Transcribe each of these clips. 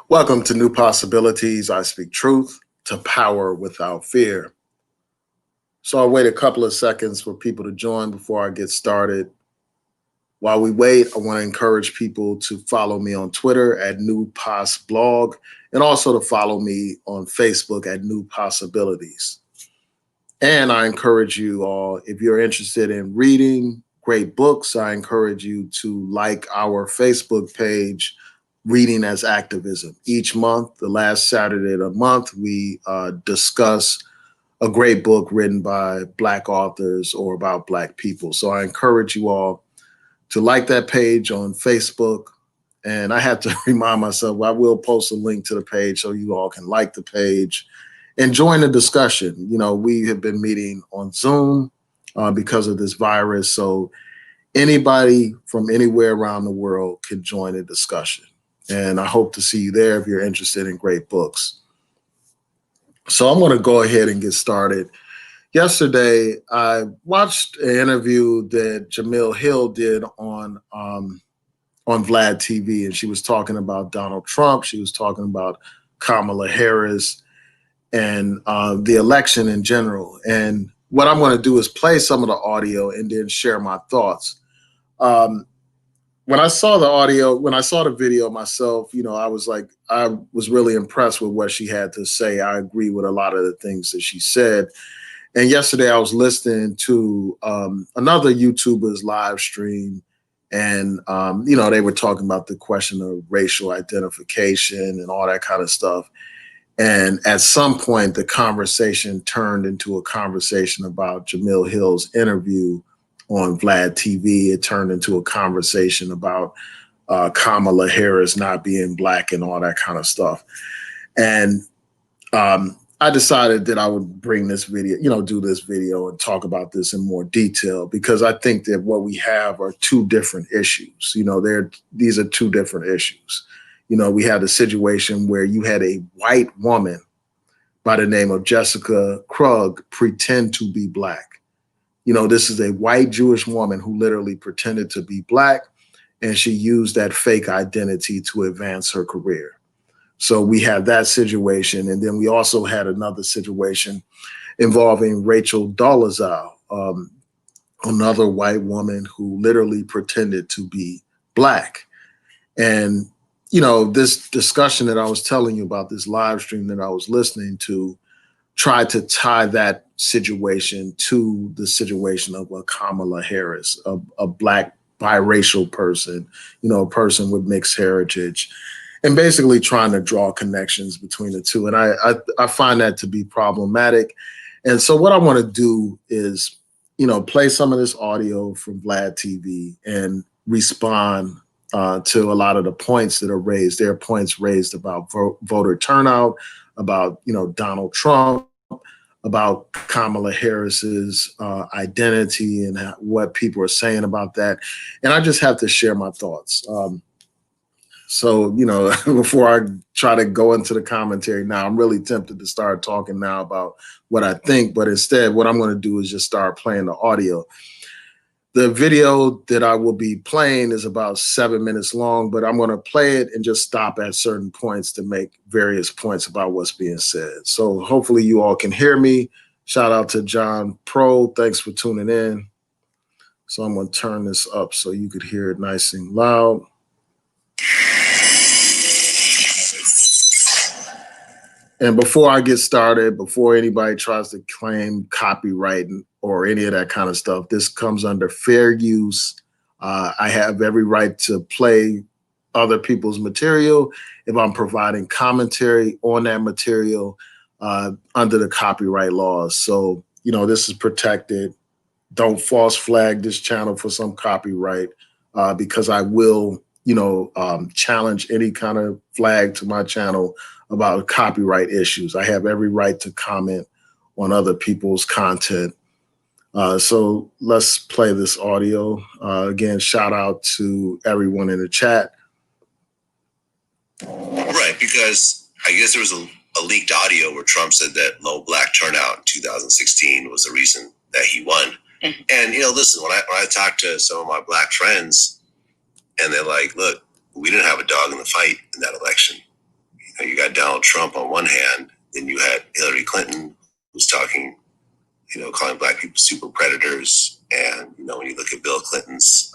Welcome to New Possibilities. I speak truth to power without fear. So I'll wait a couple of seconds for people to join before I get started. While we wait, I want to encourage people to follow me on Twitter at New Pos Blog and also to follow me on Facebook at New Possibilities. And I encourage you all, if you're interested in reading great books, I encourage you to like our Facebook page, Reading as Activism. Each month, the last Saturday of the month, we discuss a great book written by Black authors or about Black people. So I encourage you all to like that page on Facebook. And I have to remind myself, I will post a link to the page so you all can like the page and join the discussion. You know, we have been meeting on Zoom because of this virus. So anybody from anywhere around the world can join the discussion. And I hope to see you there if you're interested in great books. So I'm going to go ahead and get started. Yesterday, I watched an interview that Jemele Hill did on Vlad TV, and she was talking about Donald Trump. She was talking about Kamala Harris and the election in general. And what I'm going to do is play some of the audio and then share my thoughts. When I saw the audio, when I saw the video myself, you know, I was really impressed with what she had to say. I agree with a lot of the things that she said. And yesterday I was listening to another YouTuber's live stream, and, you know, they were talking about the question of racial identification and all that kind of stuff. And at some point, the conversation turned into a conversation about Jemele Hill's interview on Vlad TV. It turned into a conversation about Kamala Harris not being Black and all that kind of stuff. And I decided that I would bring this video, you know, do this video and talk about this in more detail, because I think that what we have are two different issues. You know, these are two different issues. You know, we had a situation where you had a white woman by the name of Jessica Krug pretend to be Black. You know, this is a white Jewish woman who literally pretended to be Black, and she used that fake identity to advance her career. So we have that situation. And then we also had another situation involving Rachel Dolezal, another white woman who literally pretended to be Black. And, you know, this discussion that I was telling you about, this live stream that I was listening to, tried to tie that situation to the situation of a Kamala Harris, a Black biracial person, you know, a person with mixed heritage, and basically trying to draw connections between the two. And I find that to be problematic. And so what I want to do is, you know, play some of this audio from Vlad TV and respond to a lot of the points that are raised. There are points raised about voter turnout, about, you know, Donald Trump, about Kamala Harris's identity and what people are saying about that. And I just have to share my thoughts. So, you know, before I try to go into the commentary now, I'm really tempted to start talking now about what I think. But instead, what I'm going to do is just start playing the audio. The video that I will be playing is about 7 minutes long, but I'm going to play it and just stop at certain points to make various points about what's being said. So hopefully you all can hear me. Shout out to John Pro. Thanks for tuning in. So I'm going to turn this up so you could hear it nice and loud. And before I get started, before anybody tries to claim copyright or any of that kind of stuff, this comes under fair use. I have every right to play other people's material if I'm providing commentary on that material under the copyright laws. So, you know, this is protected. Don't false flag this channel for some copyright because I will, you know, challenge any kind of flag to my channel about copyright issues. I have every right to comment on other people's content. So let's play this audio. Again, shout out to everyone in the chat. Right, because I guess there was a leaked audio where Trump said that low Black turnout in 2016 was the reason that he won. Mm-hmm. And, you know, listen, when I talk to some of my Black friends and they're like, look, we didn't have a dog in the fight in that election. You got Donald Trump on one hand, then you had Hillary Clinton who's talking, calling black people super predators. And, when you look at Bill Clinton's,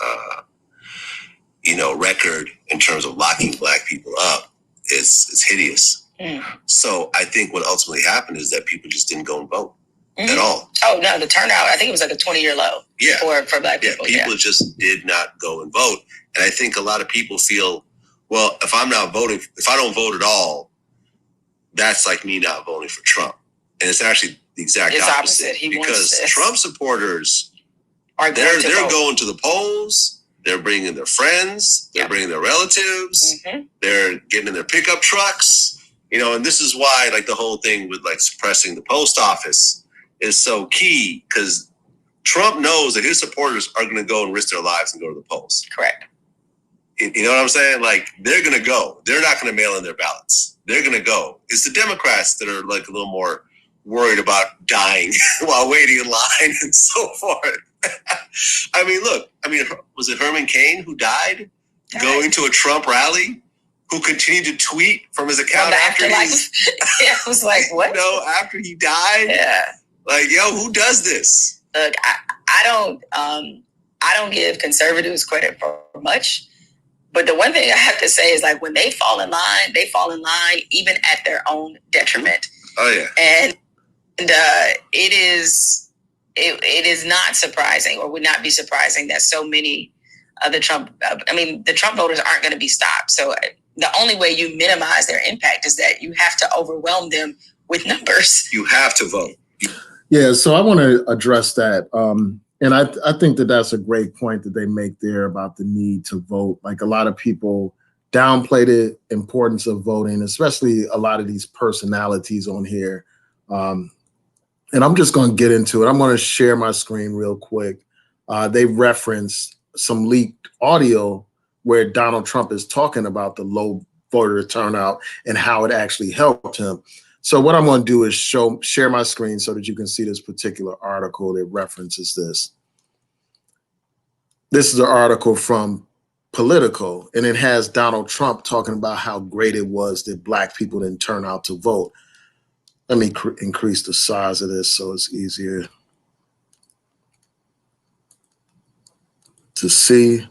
record in terms of locking black people up, it's hideous. Mm. So I think what ultimately happened is that people just didn't go and vote at all. Oh, no, the turnout, I think it was like a 20-year low for black people. Yeah, people just did not go and vote. And I think a lot of people feel, well, if I'm not voting, if I don't vote at all, that's like me not voting for Trump. And it's actually the exact opposite. Because Trump supporters, they're going to the polls. They're bringing their friends. They're bringing their relatives. Mm-hmm. They're getting in their pickup trucks. And this is why, like, the whole thing with, like, suppressing the post office is so key, because Trump knows that his supporters are going to go and risk their lives and go to the polls. Correct. You know what I'm saying? Like, they're going to go. They're not going to mail in their ballots. They're going to go. It's the Democrats that are, like, a little more worried about dying while waiting in line and so forth. Was it Herman Cain who died going to a Trump rally, who continued to tweet from his account after I was like, what? After he died? Yeah. Like, who does this? Look, I don't give conservatives credit for much. But the one thing I have to say is, like, when they fall in line even at their own detriment. Oh, yeah. And it is not surprising, or would not be surprising, that so many of the Trump voters aren't going to be stopped. So the only way you minimize their impact is that you have to overwhelm them with numbers. You have to vote. Yeah, so I want to address that. And I think that that's a great point that they make there about the need to vote. Like, a lot of people downplay the importance of voting, especially a lot of these personalities on here. And I'm just going to get into it. I'm going to share my screen real quick. They reference some leaked audio where Donald Trump is talking about the low voter turnout and how it actually helped him. So what I'm going to do is share my screen so that you can see this particular article that references this. This is an article from Politico, and it has Donald Trump talking about how great it was that black people didn't turn out to vote. Let me increase the size of this so it's easier to see.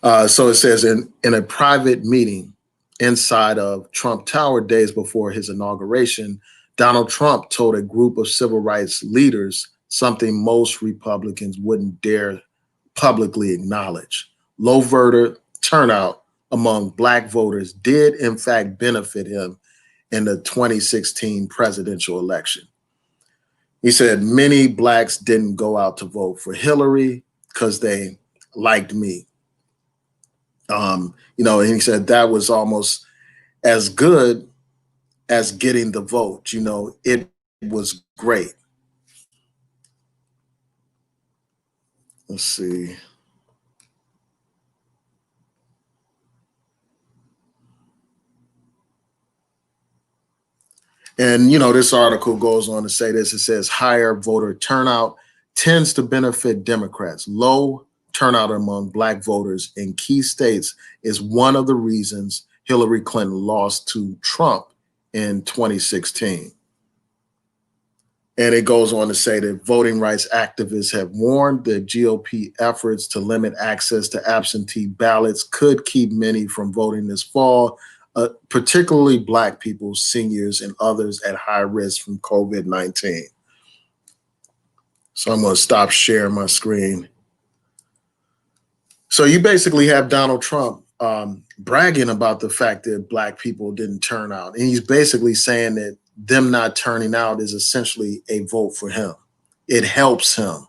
So it says, in a private meeting inside of Trump Tower days before his inauguration, Donald Trump told a group of civil rights leaders something most Republicans wouldn't dare publicly acknowledge. Low voter turnout among black voters did in fact benefit him in the 2016 presidential election. He said, many blacks didn't go out to vote for Hillary because they liked me. And he said that was almost as good as getting the vote. It was great. Let's see. And, this article goes on to say this. It says higher voter turnout tends to benefit Democrats. Low turnout among black voters in key states is one of the reasons Hillary Clinton lost to Trump in 2016. And it goes on to say that voting rights activists have warned that GOP efforts to limit access to absentee ballots could keep many from voting this fall, particularly black people, seniors, and others at high risk from COVID-19. So I'm going to stop sharing my screen. So you basically have Donald Trump bragging about the fact that black people didn't turn out. And he's basically saying that them not turning out is essentially a vote for him. It helps him.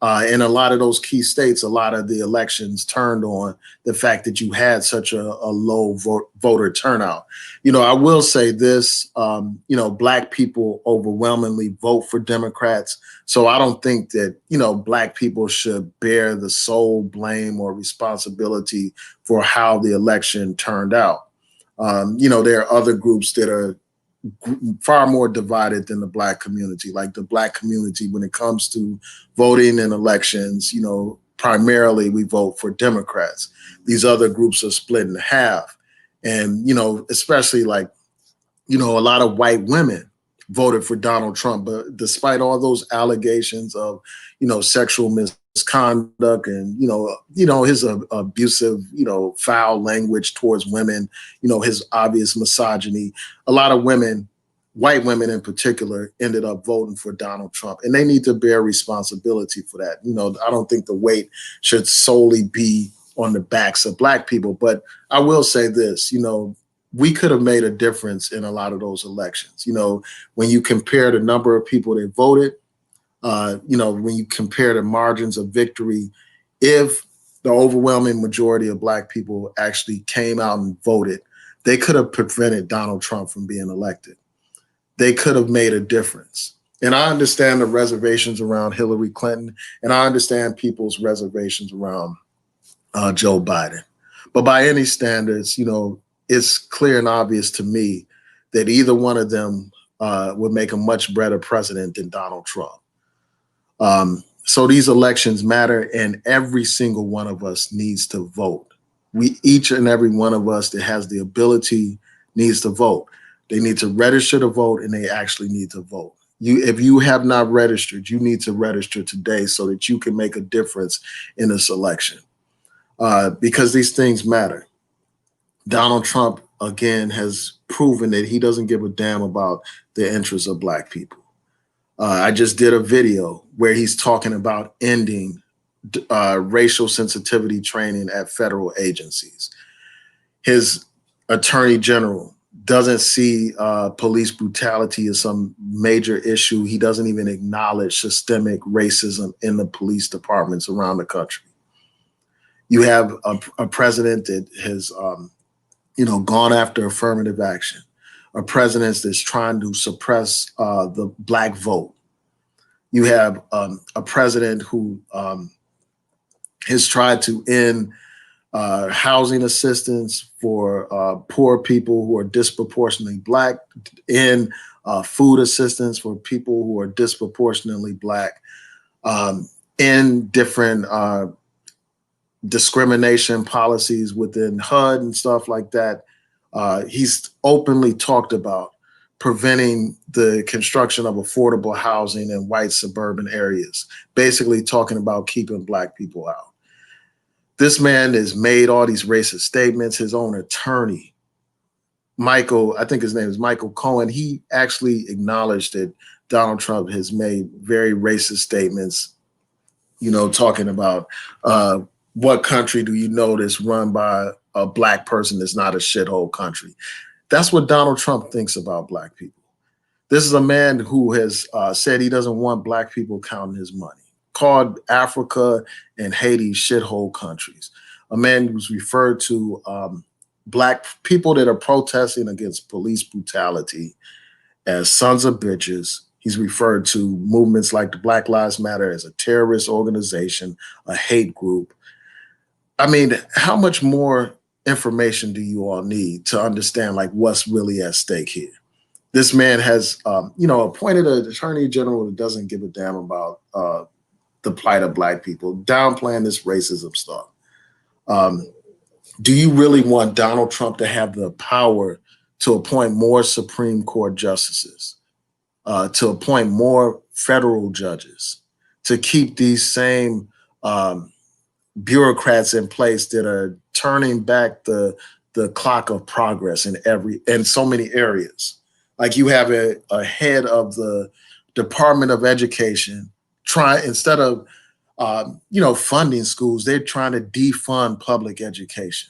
In a lot of those key states, a lot of the elections turned on the fact that you had such a low voter turnout. I will say this, black people overwhelmingly vote for Democrats. So I don't think that, black people should bear the sole blame or responsibility for how the election turned out. There are other groups that are far more divided than the black community. Like the black community, when it comes to voting in elections, primarily we vote for Democrats. These other groups are split in half. And, especially like, a lot of white women voted for Donald Trump, but despite all those allegations of, sexual misconduct and, his abusive, foul language towards women, his obvious misogyny, a lot of women, white women in particular, ended up voting for Donald Trump, and they need to bear responsibility for that. I don't think the weight should solely be on the backs of Black people, but I will say this, we could have made a difference in a lot of those elections. When you compare the number of people that voted, when you compare the margins of victory, if the overwhelming majority of Black people actually came out and voted, they could have prevented Donald Trump from being elected. They could have made a difference. And I understand the reservations around Hillary Clinton, and I understand people's reservations around Joe Biden. But by any standards, it's clear and obvious to me that either one of them would make a much better president than Donald Trump. So these elections matter, and every single one of us needs to vote. Each and every one of us that has the ability needs to vote. They need to register to vote, and they actually need to vote. If you have not registered, you need to register today so that you can make a difference in this election, because these things matter. Donald Trump, again, has proven that he doesn't give a damn about the interests of Black people. I just did a video where he's talking about ending racial sensitivity training at federal agencies. His attorney general doesn't see police brutality as some major issue. He doesn't even acknowledge systemic racism in the police departments around the country. You have a president that has, gone after affirmative action, a president that's trying to suppress the Black vote. You have a president who has tried to end housing assistance for poor people who are disproportionately Black, and food assistance for people who are disproportionately Black, in different discrimination policies within HUD and stuff like that. He's openly talked about preventing the construction of affordable housing in white suburban areas, basically talking about keeping Black people out. This man has made all these racist statements. His own attorney, Michael, I think his name is Michael Cohen, he actually acknowledged that Donald Trump has made very racist statements, talking about what country do you know that's run by a Black person that's not a shithole country. That's what Donald Trump thinks about Black people. This is a man who has said he doesn't want Black people counting his money, called Africa and Haiti shithole countries. A man who's referred to Black people that are protesting against police brutality as sons of bitches. He's referred to movements like the Black Lives Matter as a terrorist organization, a hate group. I mean, how much more information do you all need to understand like what's really at stake here? This man has, appointed an attorney general that doesn't give a damn about the plight of Black people, downplaying this racism stuff. Do you really want Donald Trump to have the power to appoint more Supreme Court justices, to appoint more federal judges, to keep these same bureaucrats in place that are turning back the clock of progress in so many areas? Like you have a head of the Department of Education instead of funding schools, they're trying to defund public education.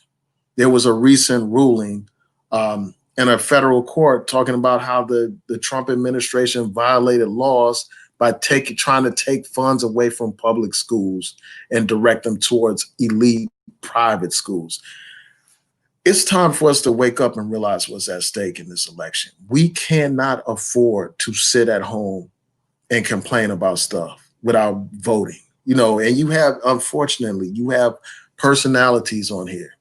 There was a recent ruling in a federal court talking about how the Trump administration violated laws by trying to take funds away from public schools and direct them towards elite private schools. It's time for us to wake up and realize what's at stake in this election. We cannot afford to sit at home and complain about stuff without voting. And unfortunately, you have personalities on here,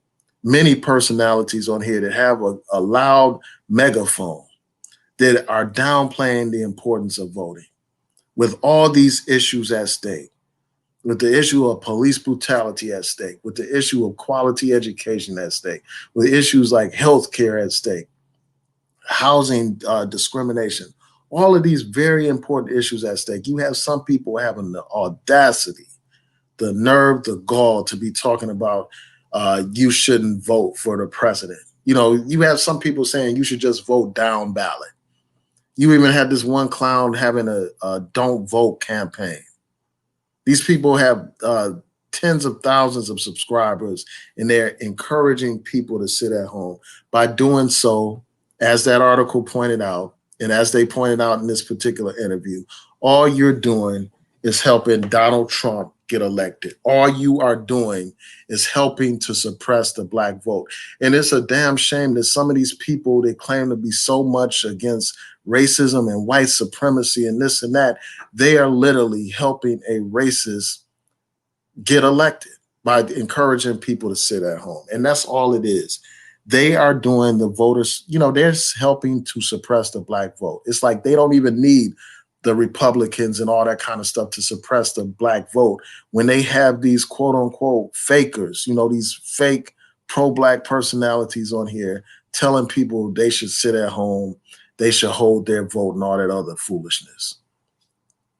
many personalities on here that have a loud megaphone that are downplaying the importance of voting. With all these issues at stake, with the issue of police brutality at stake, with the issue of quality education at stake, with issues like healthcare at stake, housing discrimination, all of these very important issues at stake. You have some people having the audacity, the nerve, the gall to be talking about you shouldn't vote for the president. You know, you have some people saying you should just vote down ballot. You even had this one clown having a don't vote campaign. These people have tens of thousands of subscribers, and they're encouraging people to sit at home. By doing so, as that article pointed out, and as they pointed out in this particular interview, all you're doing is helping Donald Trump get elected. All you are doing is helping to suppress the black vote. And it's a damn shame that some of these people, they claim to be so much against racism and white supremacy and this and that, they are literally helping a racist get elected by encouraging people to sit at home. And that's all it is. They are doing the voters, you know, they're helping to suppress the black vote. It's like they don't even need the Republicans and all that kind of stuff to suppress the black vote when they have these quote unquote fakers, you know, these fake pro-black personalities on here telling people they should sit at home, they should hold their vote and all that other foolishness.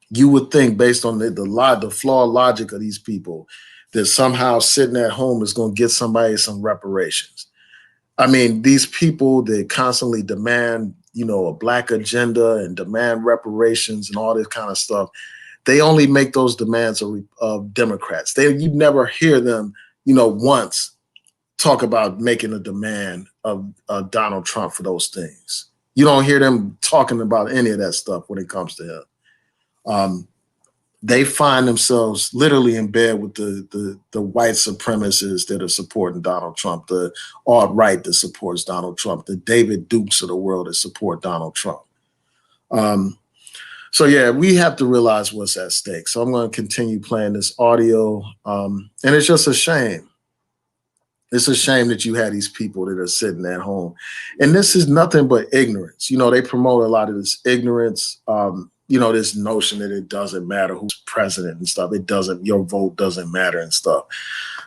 You would think, based on the flawed logic of these people, that somehow sitting at home is going to get somebody some reparations. I mean, these people that constantly demand, you know, a black agenda and demand reparations and all this kind of stuff, they only make those demands of Democrats. You never hear them, you know, once talk about making a demand of Donald Trump for those things. You don't hear them talking about any of that stuff when it comes to him. They find themselves literally in bed with the white supremacists that are supporting Donald Trump, the alt-right that supports Donald Trump, the David Dukes of the world that support Donald Trump. So yeah, we have to realize what's at stake. So I'm going to continue playing this audio, and it's just a shame. It's a shame that you have these people that are sitting at home, and this is nothing but ignorance. You know, they promote a lot of this ignorance. You know, this notion that it doesn't matter who's president and stuff. It doesn't, your vote doesn't matter and stuff.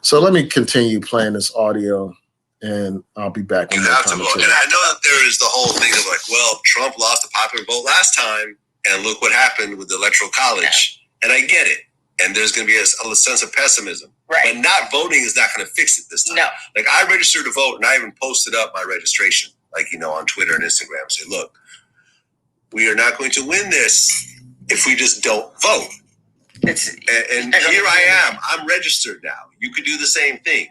So let me continue playing this audio and I'll be back. You have to vote. And I know that there is the whole thing of like, well, Trump lost the popular vote last time and look what happened with the Electoral College. Yeah. And I get it. And there's going to be a sense of pessimism. Right. But not voting is not going to fix it this time. No. Like I registered to vote and I even posted up my registration, like, you know, on Twitter and Instagram. Say, look, we are not going to win this if we just don't vote. And here I am. I'm registered now. You could do the same thing.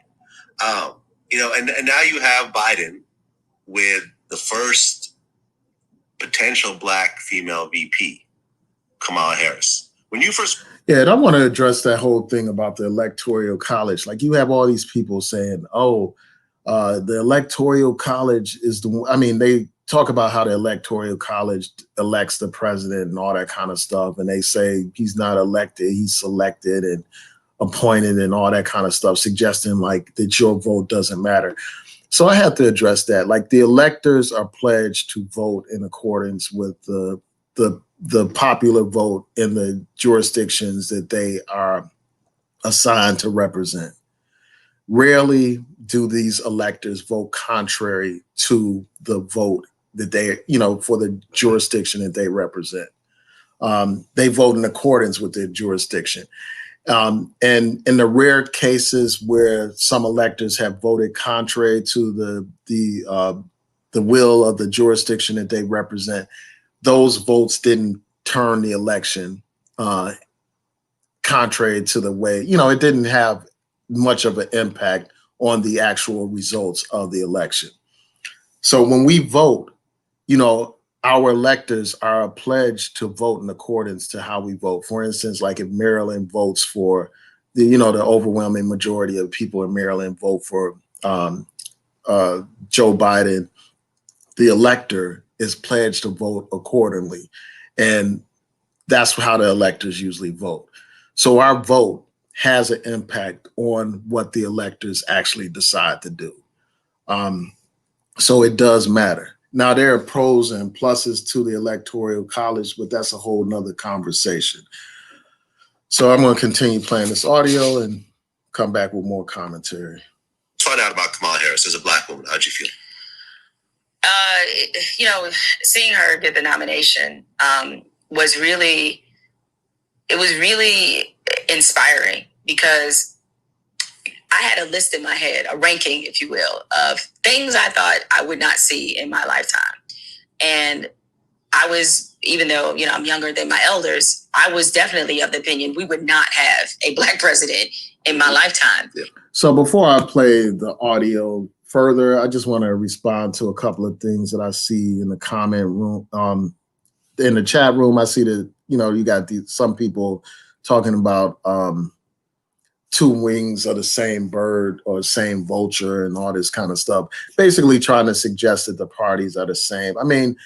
You know, and now you have Biden with the first potential black female VP, Kamala Harris. When you first... Yeah, and I want to address that whole thing about the Electoral College. Like you have all these people saying, oh, the Electoral College is the... I mean, they talk about how the Electoral College elects the president and all that kind of stuff. And they say he's not elected, he's selected and appointed and all that kind of stuff, suggesting like that your vote doesn't matter. So I have to address that. Like the electors are pledged to vote in accordance with the popular vote in the jurisdictions that they are assigned to represent. Rarely do these electors vote contrary to the vote that they, you know, for the jurisdiction that they represent. They vote in accordance with their jurisdiction. And in the rare cases where some electors have voted contrary to the will of the jurisdiction that they represent, those votes didn't turn the election contrary to the way, you know, it didn't have much of an impact on the actual results of the election. So when we vote, you know, our electors are pledged to vote in accordance to how we vote. For instance, like if Maryland votes for the, you know, the overwhelming majority of people in Maryland vote for Joe Biden, the elector is pledged to vote accordingly. And that's how the electors usually vote. So our vote has an impact on what the electors actually decide to do. So it does matter. Now, there are pros and pluses to the Electoral College, but that's a whole nother conversation. So I'm going to continue playing this audio and come back with more commentary. Find out about Kamala Harris as a Black woman. How'd you feel? Seeing her get the nomination was really inspiring, because I had a list in my head, a ranking, if you will, of things I thought I would not see in my lifetime. And I was, even though, I'm younger than my elders, I was definitely of the opinion we would not have a Black president in my lifetime. Yeah. So before I play the audio further, I just want to respond to a couple of things that I see in the comment room. In the chat room, I see that, you got some people talking about two wings of the same bird or same vulture and all this kind of stuff, basically trying to suggest that the parties are the same. I mean,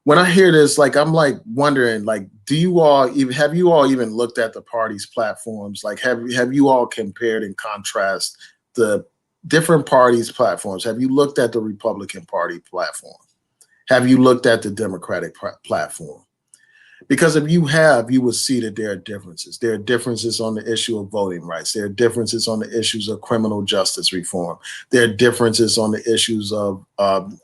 when I hear this, I'm wondering, have you all even looked at the party's platforms? Have you all compared and contrast the different parties' platforms? Have you looked at the Republican Party platform? Have you looked at the Democratic platform? Because if you have, you will see that there are differences. There are differences on the issue of voting rights. There are differences on the issues of criminal justice reform. There are differences on the issues of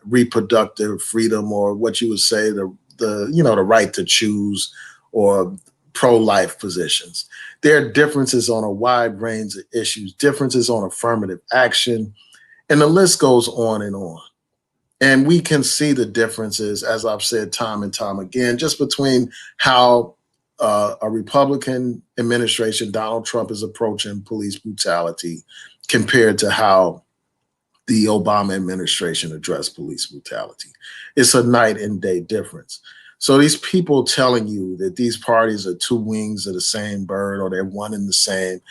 reproductive freedom, or what you would say the right to choose, or pro-life positions. There are differences on a wide range of issues, differences on affirmative action, and the list goes on and on. And we can see the differences, as I've said time and time again, just between how a Republican administration, Donald Trump, is approaching police brutality compared to how the Obama administration addressed police brutality. It's a night and day difference. So these people telling you that these parties are two wings of the same bird, or they're one and the same,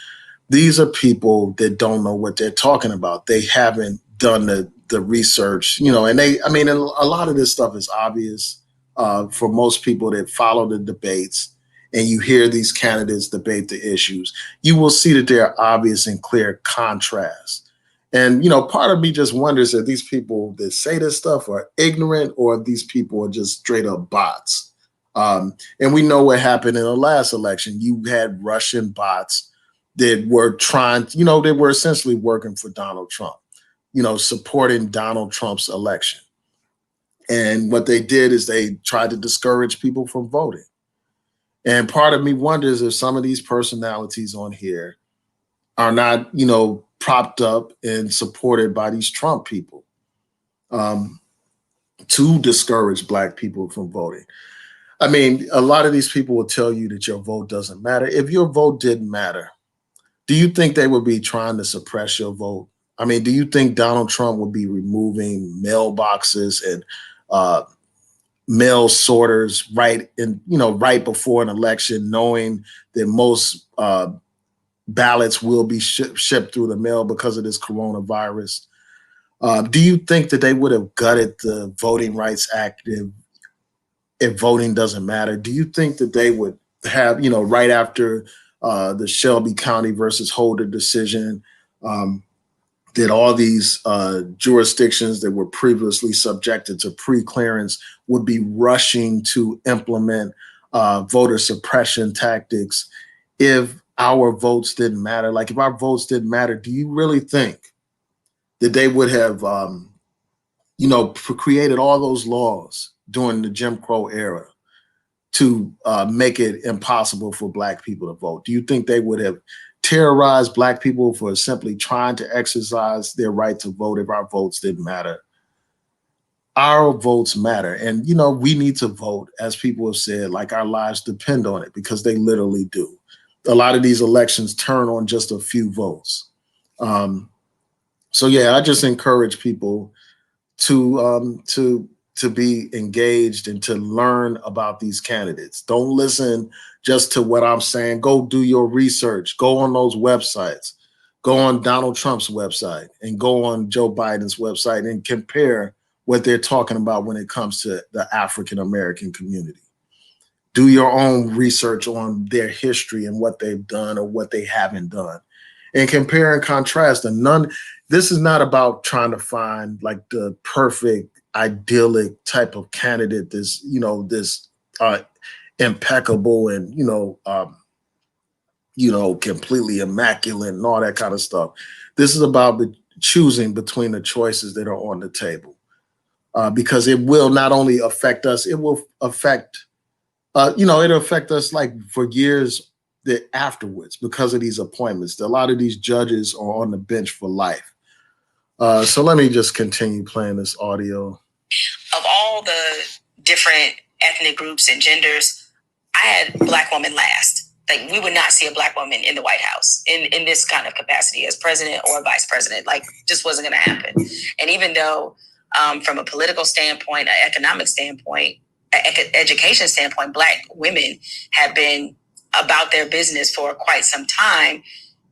these are people that don't know what they're talking about. They haven't done the research, and a lot of this stuff is obvious for most people that follow the debates, and you hear these candidates debate the issues. You will see that there are obvious and clear contrasts. And, part of me just wonders if these people that say this stuff are ignorant, or if these people are just straight up bots. And we know what happened in the last election. You had Russian bots that were they were essentially working for Donald Trump, supporting Donald Trump's election. And what they did is they tried to discourage people from voting. And part of me wonders if some of these personalities on here are not, propped up and supported by these Trump people to discourage Black people from voting. I mean, a lot of these people will tell you that your vote doesn't matter. If your vote didn't matter, do you think they would be trying to suppress your vote? I mean, do you think Donald Trump would be removing mailboxes and mail sorters right before an election, knowing that most ballots will be shipped through the mail because of this coronavirus? Do you think that they would have gutted the Voting Rights Act if voting doesn't matter? Do you think that they would have, right after the Shelby County versus Holder decision, that all these jurisdictions that were previously subjected to pre-clearance would be rushing to implement voter suppression tactics if our votes didn't matter? If our votes didn't matter, do you really think that they would have, created all those laws during the Jim Crow era to make it impossible for Black people to vote? Do you think they would have terrorized Black people for simply trying to exercise their right to vote if our votes didn't matter? Our votes matter. And, we need to vote, as people have said, like our lives depend on it, because they literally do. A lot of these elections turn on just a few votes. So yeah, I just encourage people to be engaged and to learn about these candidates. Don't listen just to what I'm saying. Go do your research. Go on those websites. Go on Donald Trump's website and go on Joe Biden's website and compare what they're talking about when it comes to the African American community. Do your own research on their history and what they've done or what they haven't done, and compare and contrast. And this is not about trying to find the perfect, idyllic type of candidate that's, this impeccable and, completely immaculate and all that kind of stuff. This is about choosing between the choices that are on the table, because it will not only affect us, it will affect, it'll affect us like for years afterwards because of these appointments. A lot of these judges are on the bench for life. So let me just continue playing this audio. Of all the different ethnic groups and genders, I had Black woman last. Like, we would not see a Black woman in the White House in this kind of capacity as president or vice president. Like, just wasn't going to happen. And even though from a political standpoint, an economic standpoint, education standpoint, Black women have been about their business for quite some time,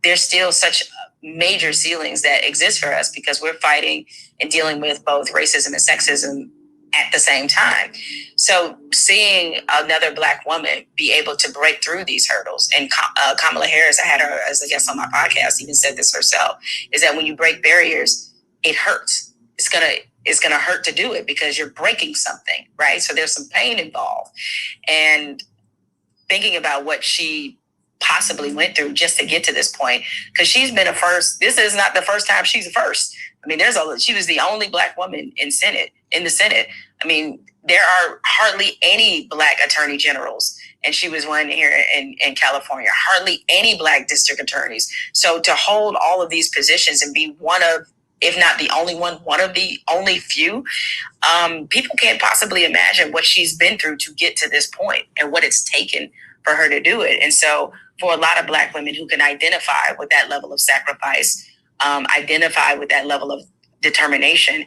there's still such major ceilings that exist for us because we're fighting and dealing with both racism and sexism at the same time. So seeing another Black woman be able to break through these hurdles, and Kamala Harris, I had her as a guest on my podcast, even said this herself, is that when you break barriers, it hurts. It's gonna hurt to do it because you're breaking something, right? So there's some pain involved. And thinking about what she possibly went through just to get to this point, because she's been a first. This is not the first time she's a first. I mean, she was the only Black woman in the Senate. I mean, there are hardly any Black attorney generals, and she was one here in California. Hardly any Black district attorneys. So to hold all of these positions and be one of, if not the only one of the only few, people can't possibly imagine what she's been through to get to this point and what it's taken for her to do it. And so for a lot of Black women who can identify with that level of sacrifice, identify with that level of determination,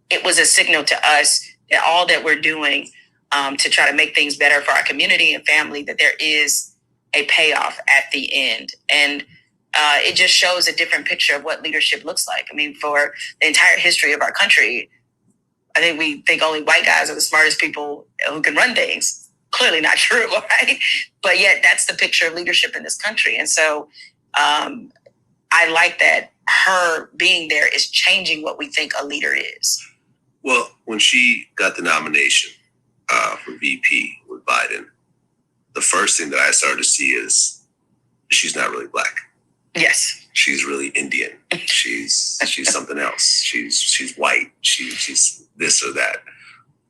it was a signal to us that all that we're doing to try to make things better for our community and family, that there is a payoff at the end. And it just shows a different picture of what leadership looks like. I mean, for the entire history of our country, I think we think only white guys are the smartest people who can run things. Clearly not true, right? But yet that's the picture of leadership in this country. And so I like that her being there is changing what we think a leader is. Well, when she got the nomination for VP with Biden, the first thing that I started to see is she's not really Black. Yes. She's really Indian. She's something else. She's white. She's this or that.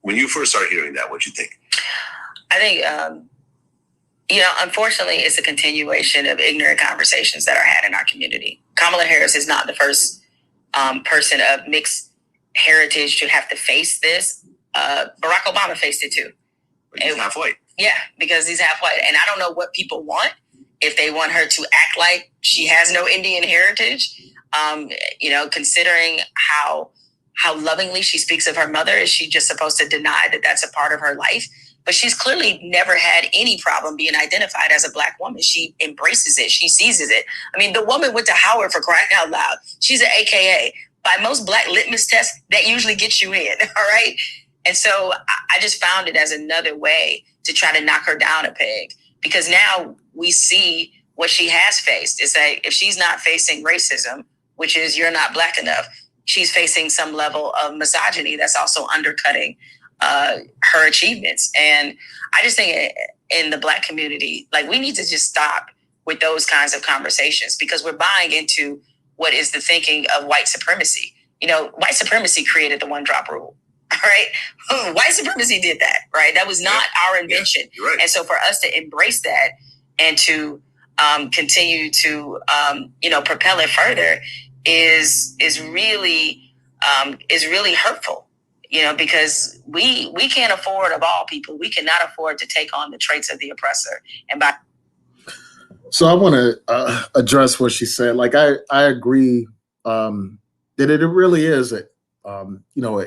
When you first started hearing that, what'd you think? I think, unfortunately, it's a continuation of ignorant conversations that are had in our community. Kamala Harris is not the first person of mixed heritage to have to face this. Barack Obama faced it too. But he's half white. Yeah, because he's half white. And I don't know what people want. If they want her to act like she has no Indian heritage, considering how lovingly she speaks of her mother, is she just supposed to deny that that's a part of her life? But she's clearly never had any problem being identified as a Black woman. She embraces it. She seizes it. I mean, the woman went to Howard, for crying out loud. She's an AKA. By most Black litmus tests, that usually gets you in, all right? And so I just found it as another way to try to knock her down a peg, because now we see what she has faced. It's like, if she's not facing racism, which is you're not Black enough, she's facing some level of misogyny that's also undercutting her achievements. And I just think in the Black community, like, we need to just stop with those kinds of conversations, because we're buying into what is the thinking of white supremacy. White supremacy created the one-drop rule. All right. White supremacy did that, right? That was not our invention. Yeah, right. And so for us to embrace that and to continue to, propel it further is really hurtful, because we can't afford, of all people, we cannot afford to take on the traits of the oppressor. So I want to address what she said. Like, I agree that it really is an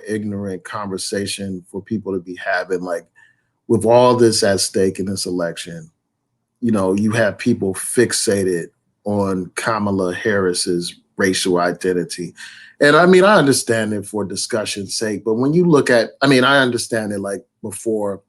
ignorant conversation for people to be having. Like, with all this at stake in this election, you have people fixated on Kamala Harris's racial identity. And I mean, I understand it for discussion's sake, but when you look at, I understand it like before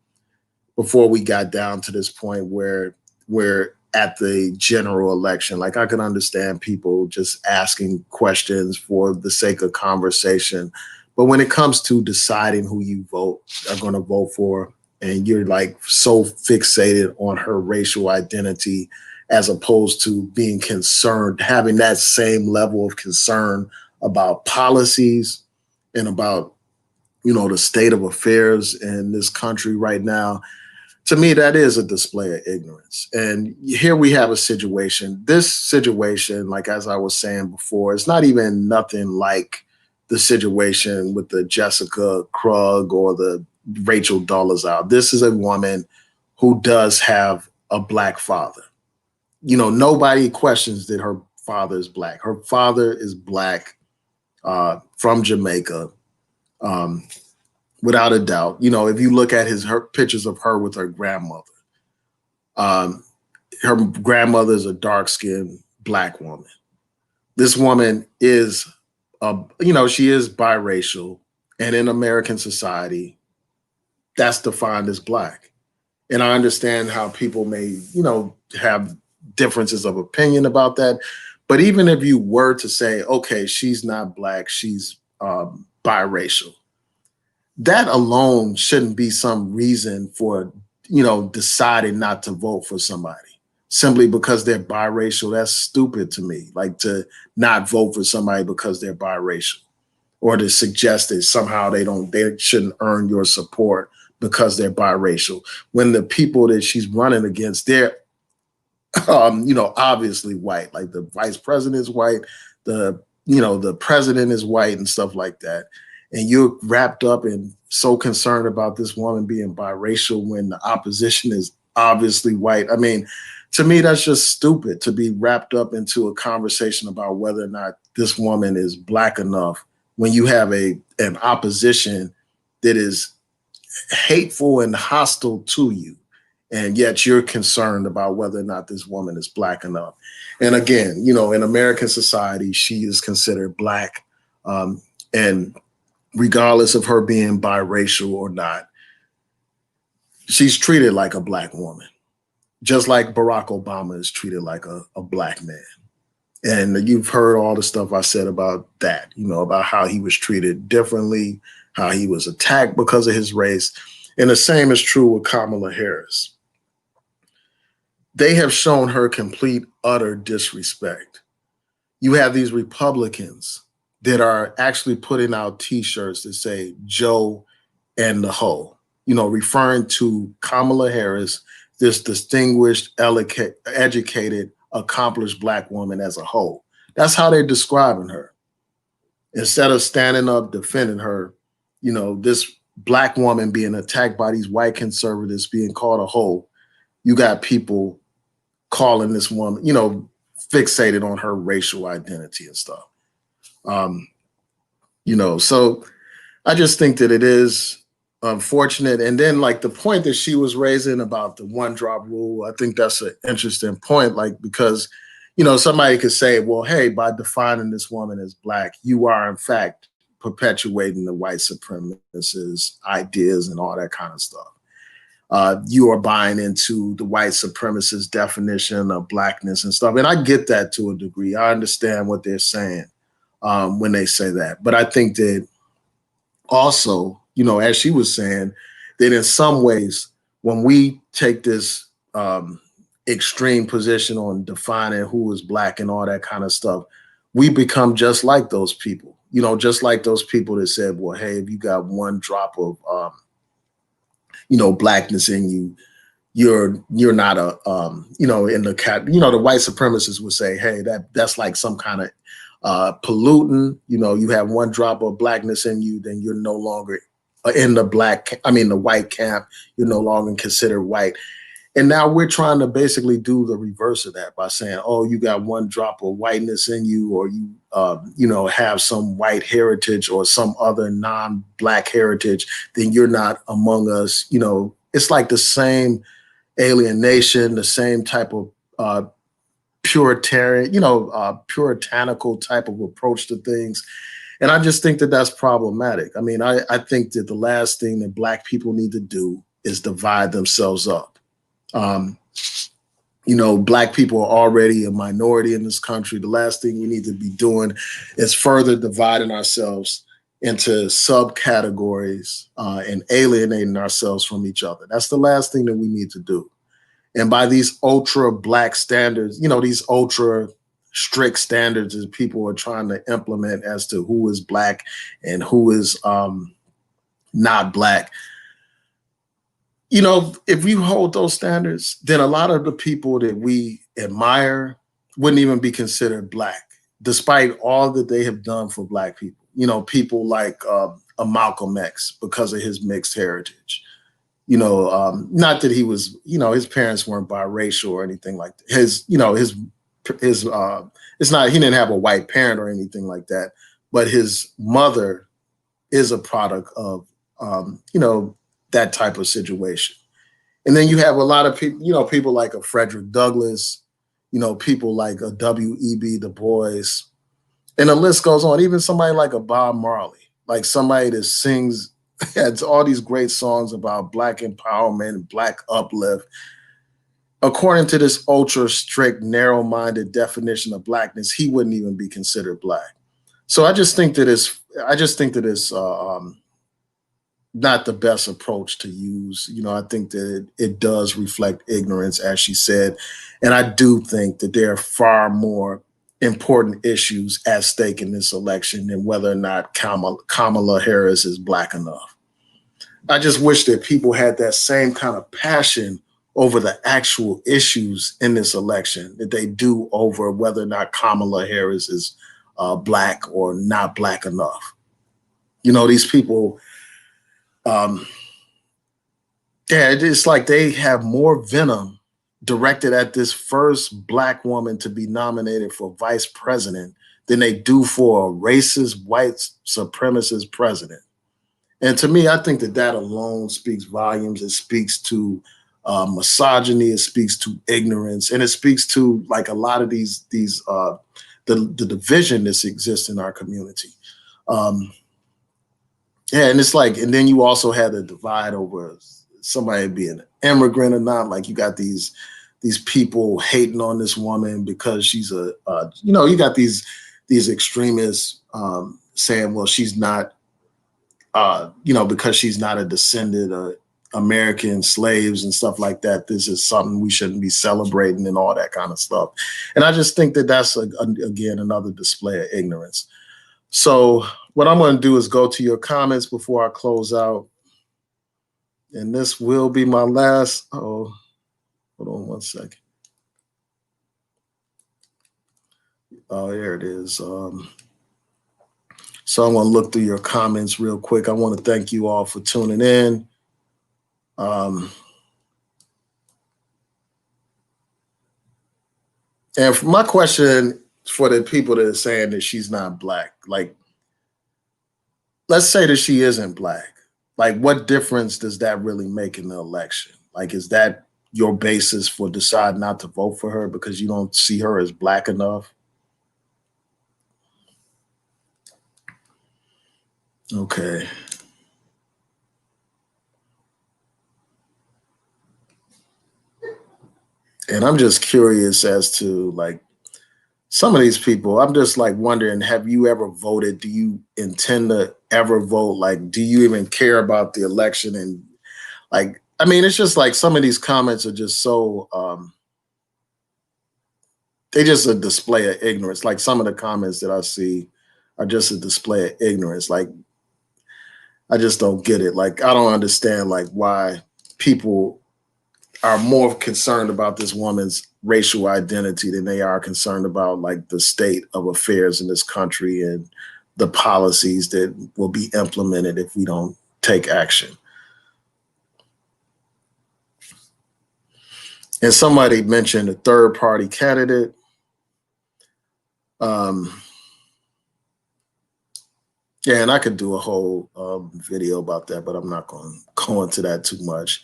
we got down to this point where we're at the general election. Like, I can understand people just asking questions for the sake of conversation. But when it comes to deciding who you are going to vote for, and you're like so fixated on her racial identity as opposed to being concerned, having that same level of concern about policies and about, the state of affairs in this country right now. To me, that is a display of ignorance. And here we have a situation. This situation, like as I was saying before, it's not even nothing like the situation with the Jessica Krug or the Rachel Dolezal. This is a woman who does have a Black father. Nobody questions that her father is Black. Her father is Black, from Jamaica. Without a doubt. If you look at her pictures of her with her grandmother, her grandmother is a dark-skinned Black woman. This woman is, she is biracial, and in American society, that's defined as Black. And I understand how people may, have differences of opinion about that. But even if you were to say, okay, she's not Black, she's biracial, that alone shouldn't be some reason for, deciding not to vote for somebody simply because they're biracial. That's stupid to me, like to not vote for somebody because they're biracial, or to suggest that somehow they shouldn't earn your support because they're biracial. When the people that she's running against, they're, obviously white, like the vice president is white, the president is white and stuff like that. And you're wrapped up and so concerned about this woman being biracial when the opposition is obviously white. I mean, to me, that's just stupid to be wrapped up into a conversation about whether or not this woman is Black enough when you have an opposition that is hateful and hostile to you. And yet you're concerned about whether or not this woman is Black enough. And again, in American society, she is considered Black. And regardless of her being biracial or not, she's treated like a Black woman, just like Barack Obama is treated like a Black man. And you've heard all the stuff I said about that, about how he was treated differently, how he was attacked because of his race. And the same is true with Kamala Harris. They have shown her complete, utter disrespect. You have these Republicans that are actually putting out T-shirts that say Joe and the Ho, referring to Kamala Harris, this distinguished, educated, accomplished Black woman, as a hoe. That's how they're describing her. Instead of standing up, defending her, this Black woman being attacked by these white conservatives, being called a hoe, you got people calling this woman, fixated on her racial identity and stuff. So I just think that it is unfortunate. And then like the point that she was raising about the one drop rule, I think that's an interesting point, like, because, somebody could say, well, hey, by defining this woman as Black, you are in fact perpetuating the white supremacist ideas and all that kind of stuff. You are buying into the white supremacist definition of Blackness and stuff. And I get that to a degree. I understand what they're saying when they say that. But I think that also, as she was saying, that in some ways, when we take this extreme position on defining who is Black and all that kind of stuff, we become just like those people, just like those people that said, well, hey, if you got one drop of, Blackness in you, you're not a, in the cat, the white supremacists would say, hey, that's like some kind of pollutant. You have one drop of Blackness in you, then you're no longer in the white camp. You're no longer considered white. And now we're trying to basically do the reverse of that by saying, oh, you got one drop of whiteness in you, or you, have some white heritage or some other non-Black heritage, then you're not among us. It's like the same alienation, the same type of puritanical type of approach to things. And I just think that that's problematic. I mean, I think that the last thing that Black people need to do is divide themselves up. Black people are already a minority in this country. The last thing we need to be doing is further dividing ourselves into subcategories and alienating ourselves from each other. That's the last thing that we need to do. And by these ultra black standards, these ultra strict standards that people are trying to implement as to who is black and who is not black. If you hold those standards, then a lot of the people that we admire wouldn't even be considered black, despite all that they have done for black people. People like a Malcolm X, because of his mixed heritage. Not that he was, his parents weren't biracial or anything like that. It's not, he didn't have a white parent or anything like that, but his mother is a product of, that type of situation. And then you have a lot of people, people like a Frederick Douglass, people like a W.E.B. Du Bois, and the list goes on. Even somebody like a Bob Marley, like somebody that sings, has all these great songs about black empowerment, black uplift. According to this ultra strict, narrow-minded definition of blackness, he wouldn't even be considered black. So I just think that it's not the best approach to use. I think that it does reflect ignorance, as she said. And I do think that there are far more important issues at stake in this election than whether or not Kamala Harris is black enough. I just wish that people had that same kind of passion over the actual issues in this election that they do over whether or not Kamala Harris is black or not black enough. These people, it's like they have more venom directed at this first black woman to be nominated for vice president than they do for a racist, white supremacist president. And to me, I think that alone speaks volumes. It speaks to misogyny. It speaks to ignorance, and it speaks to like a lot of the division that exists in our community. And it's like, and then you also had the divide over somebody being an immigrant or not. Like you got these people hating on this woman because she's you got these extremists saying, well, she's not, because she's not a descendant of American slaves and stuff like that. This is something we shouldn't be celebrating and all that kind of stuff. And I just think that that's, again, another display of ignorance. So what I'm going to do is go to your comments before I close out. And this will be my last. Oh, hold on one second. Oh, there it is. So I'm going to look through your comments real quick. I want to thank you all for tuning in. And my question for the people that are saying that she's not black, like, let's say that she isn't black. Like, what difference does that really make in the election? Like, is that your basis for deciding not to vote for her because you don't see her as black enough? Okay. And I'm just curious as to, like, some of these people, I'm just like wondering, have you ever voted? Do you intend to ever vote? Like, do you even care about the election? And like, I mean, it's just like some of these comments are just so, they just a display of ignorance. Like some of the comments that I see are just a display of ignorance. Like, I just don't get it. Like, I don't understand like why people are more concerned about this woman's racial identity than they are concerned about like the state of affairs in this country and the policies that will be implemented if we don't take action. And somebody mentioned a third party candidate. Yeah, and I could do a whole video about that, but I'm not going to go into that too much.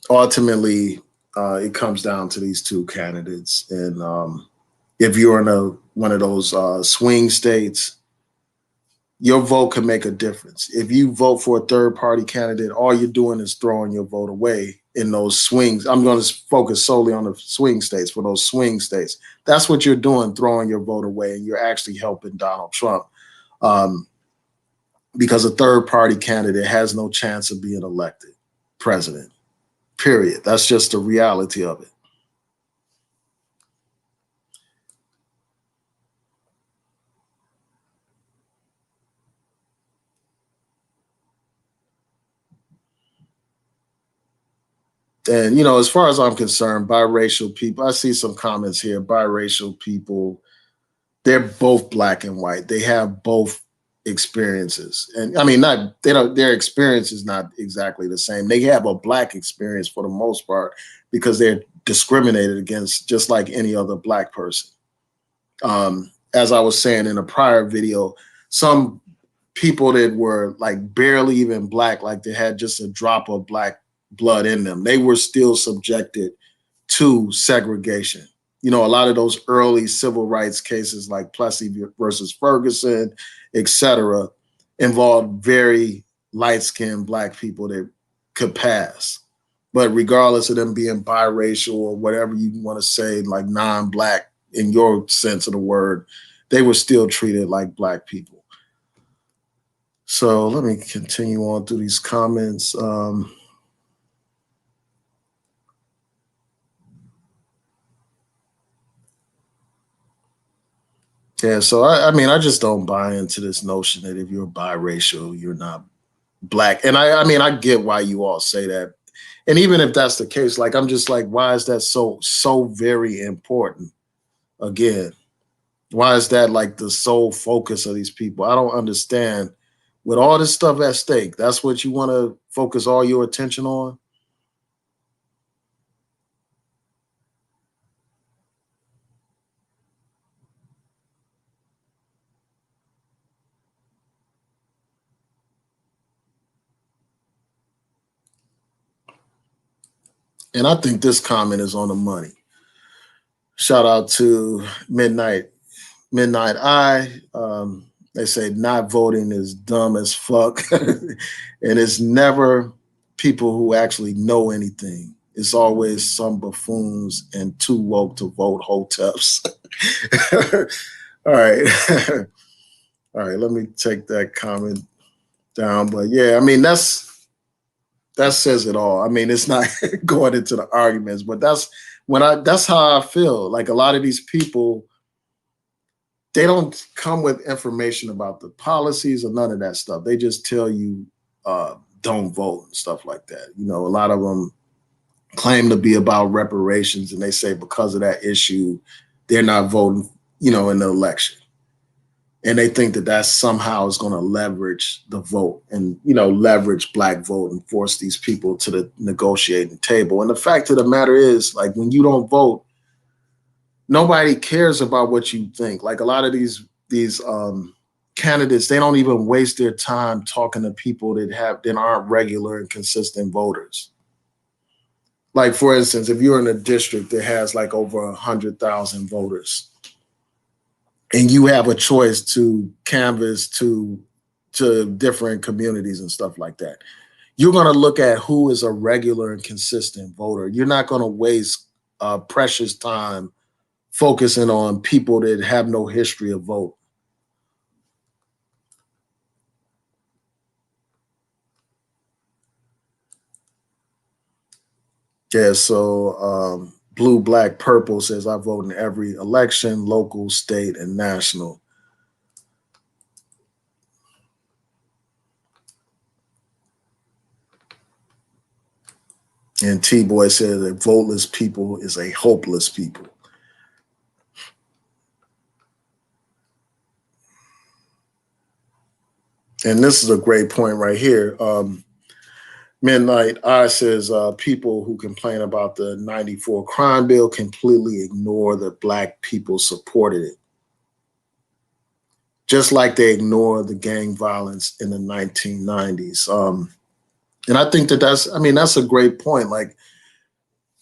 Ultimately, it comes down to these two candidates. And if you're in one of those swing states, your vote can make a difference. If you vote for a third party candidate, all you're doing is throwing your vote away in those swings. I'm going to focus solely on the swing states. For those swing states, that's what you're doing, throwing your vote away, and you're actually helping Donald Trump. Because a third party candidate has no chance of being elected president. period. That's just the reality of it. And, you know, as far as I'm concerned, biracial people, I see some comments here, biracial people, they're both black and white. They have both experiences. And I mean, their experience is not exactly the same. They have a black experience for the most part because they're discriminated against just like any other black person. As I was saying in a prior video, some people that were like barely even black, like they had just a drop of black blood in them, they were still subjected to segregation. You know, a lot of those early civil rights cases like Plessy versus Ferguson, et cetera, involved very light-skinned black people that could pass. But regardless of them being biracial or whatever you want to say, like non-black in your sense of the word, they were still treated like black people. So let me continue on through these comments. Yeah, so I mean, I just don't buy into this notion that if you're biracial, you're not black. And I mean, I get why you all say that. And even if that's the case, like, I'm just like, why is that so very important? Again, why is that like the sole focus of these people? I don't understand. With all this stuff at stake, that's what you want to focus all your attention on? And I think this comment is on the money. Shout out to Midnight Eye. They say not voting is dumb as fuck. And it's never people who actually know anything. It's always some buffoons and too woke to vote hoteps. All right. All right, let me take that comment down. But yeah, I mean, that says it all. I mean, it's not going into the arguments, but that's how I feel. Like a lot of these people, they don't come with information about the policies or none of that stuff. They just tell you don't vote and stuff like that. You know, a lot of them claim to be about reparations, and they say because of that issue, they're not voting, you know, in the election. And they think that that somehow is going to leverage the vote and, you know, leverage black vote and force these people to the negotiating table. And the fact of the matter is, like, when you don't vote, nobody cares about what you think. Like a lot of these candidates, they don't even waste their time talking to people that aren't regular and consistent voters. Like, for instance, if you're in a district that has like over 100,000 voters, and you have a choice to canvass to different communities and stuff like that, you're going to look at who is a regular and consistent voter. You're not going to waste precious time focusing on people that have no history of vote. Yeah, so Blue, Black, Purple says, I vote in every election, local, state, and national. And T-Boy said that voteless people is a hopeless people. And this is a great point right here. Midnight Eye says people who complain about the 94 crime bill completely ignore that black people supported it. Just like they ignore the gang violence in the 1990s. And I think that's a great point. Like,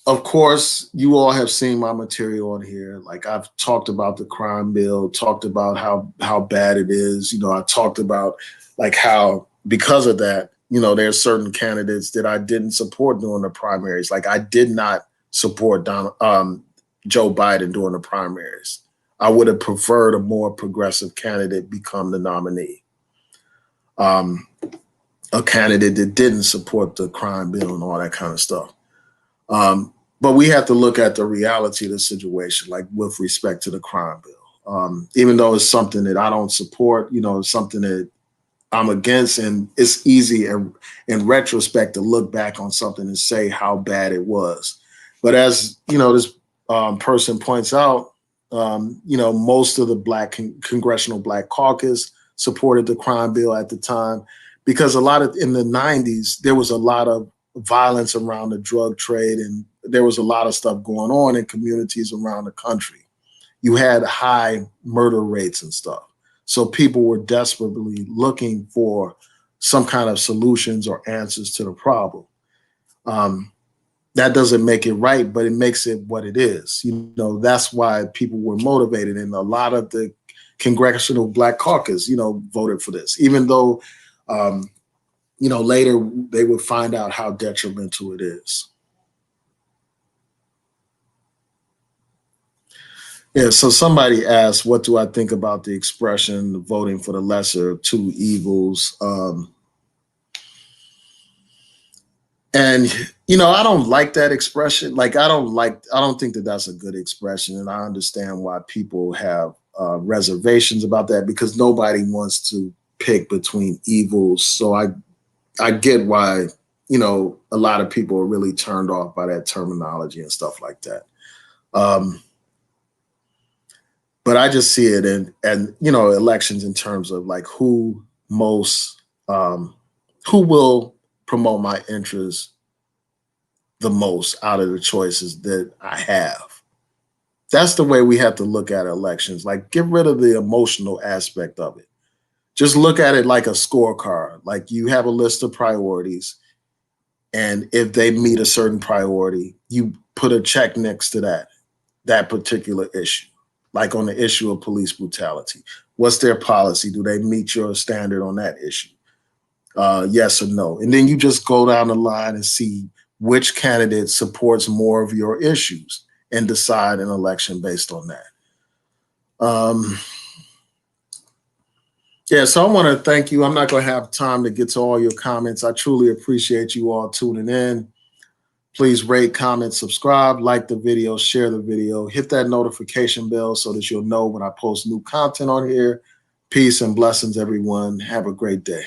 of course, you all have seen my material on here. Like, I've talked about the crime bill, talked about how bad it is. You know, I talked about like how because of that, you know, there's certain candidates that I didn't support during the primaries. Like I did not support Joe Biden during the primaries. I would have preferred a more progressive candidate become the nominee. A candidate that didn't support the crime bill and all that kind of stuff. But we have to look at the reality of the situation, like with respect to the crime bill. Even though it's something that I don't support, it's something that I'm against, and it's easy in retrospect to look back on something and say how bad it was. But as this person points out, most of the Congressional Black Caucus supported the crime bill at the time because in the 90s, there was a lot of violence around the drug trade, and there was a lot of stuff going on in communities around the country. You had high murder rates and stuff. So people were desperately looking for some kind of solutions or answers to the problem. That doesn't make it right, but it makes it what it is. That's why people were motivated, and a lot of the Congressional Black Caucus, voted for this, even though, later they would find out how detrimental it is. Yeah, so somebody asked, what do I think about the expression voting for the lesser of two evils? And I don't like that expression. Like, I don't think that that's a good expression. And I understand why people have reservations about that, because nobody wants to pick between evils. So I get why, a lot of people are really turned off by that terminology and stuff like that. But I just see it and elections in terms of like who will promote my interests the most out of the choices that I have. That's the way we have to look at elections. Like, get rid of the emotional aspect of it. Just look at it like a scorecard. Like, you have a list of priorities, and if they meet a certain priority, you put a check next to that particular issue. Like on the issue of police brutality, what's their policy? Do they meet your standard on that issue? Yes or no? And then you just go down the line and see which candidate supports more of your issues and decide an election based on that. So I want to thank you. I'm not going to have time to get to all your comments. I truly appreciate you all tuning in. Please rate, comment, subscribe, like the video, share the video, hit that notification bell so that you'll know when I post new content on here. Peace and blessings, everyone. Have a great day.